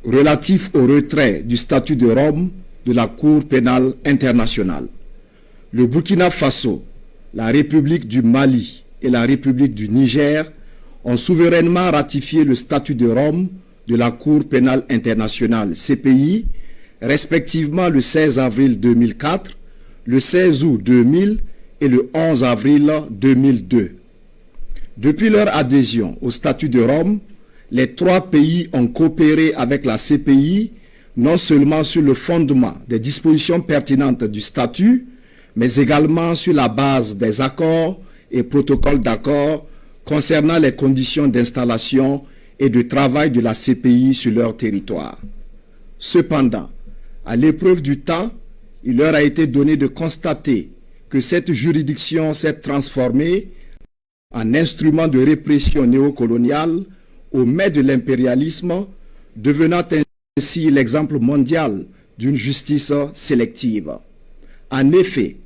relatif au retrait du statut de Rome de la Cour pénale internationale. Le Burkina Faso, la République du Mali et la République du Niger ont souverainement ratifié le statut de Rome de la Cour pénale internationale CPI, respectivement le 16 avril 2004, le 16 août 2000 et le 11 avril 2002. Depuis leur adhésion au statut de Rome, les trois pays ont coopéré avec la CPI non seulement sur le fondement des dispositions pertinentes du statut, mais également sur la base des accords et protocoles d'accord concernant les conditions d'installation et de travail de la CPI sur leur territoire. Cependant, à l'épreuve du temps, il leur a été donné de constater que cette juridiction s'est transformée en instrument de répression néocoloniale au mai de l'impérialisme, devenant ainsi l'exemple mondial d'une justice sélective. En effet,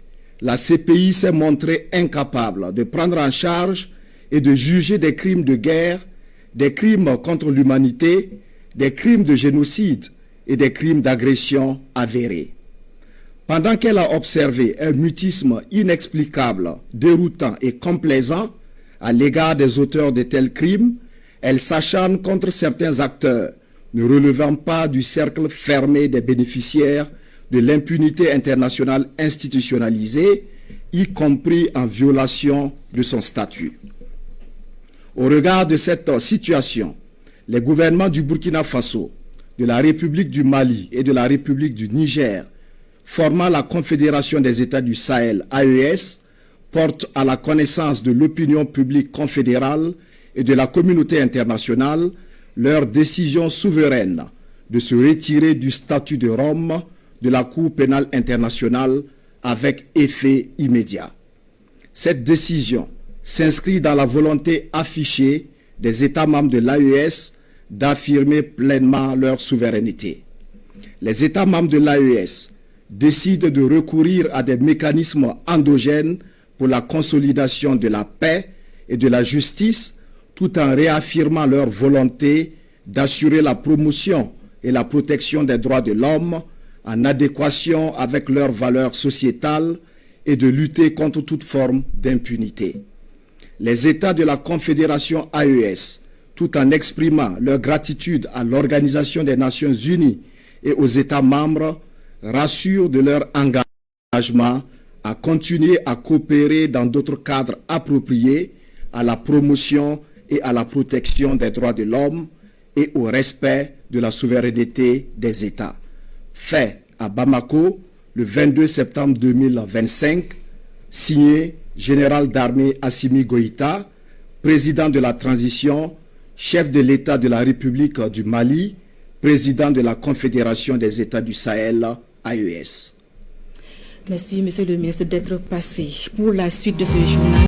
la CPI s'est montrée incapable de prendre en charge et de juger des crimes de guerre, des crimes contre l'humanité, des crimes de génocide et des crimes d'agression avérés. Pendant qu'elle a observé un mutisme inexplicable, déroutant et complaisant à l'égard des auteurs de tels crimes, elle s'acharne contre certains acteurs ne relevant pas du cercle fermé des bénéficiaires de l'impunité internationale institutionnalisée, y compris en violation de son statut. Au regard de cette situation, les gouvernements du Burkina Faso, de la République du Mali et de la République du Niger, formant la Confédération des États du Sahel, AES, portent à la connaissance de l'opinion publique confédérale et de la communauté internationale leur décision souveraine de se retirer du statut de Rome de la Cour pénale internationale avec effet immédiat. Cette décision s'inscrit dans la volonté affichée des États membres de l'AES d'affirmer pleinement leur souveraineté. Les États membres de l'AES décident de recourir à des mécanismes endogènes pour la consolidation de la paix et de la justice, tout en réaffirmant leur volonté d'assurer la promotion et la protection des droits de l'homme en adéquation avec leurs valeurs sociétales et de lutter contre toute forme d'impunité. Les États de la Confédération AES, tout en exprimant leur gratitude à l'Organisation des Nations Unies et aux États membres, rassurent de leur engagement à continuer à coopérer dans d'autres cadres appropriés à la promotion et à la protection des droits de l'homme et au respect de la souveraineté des États. Fait à Bamako le 22 septembre 2025, signé Général d'armée Assimi Goïta, président de la transition, chef de l'État de la République du Mali, président de la Confédération des États du Sahel, AES. Merci, Monsieur le ministre, d'être passé. Pour la suite de ce journal.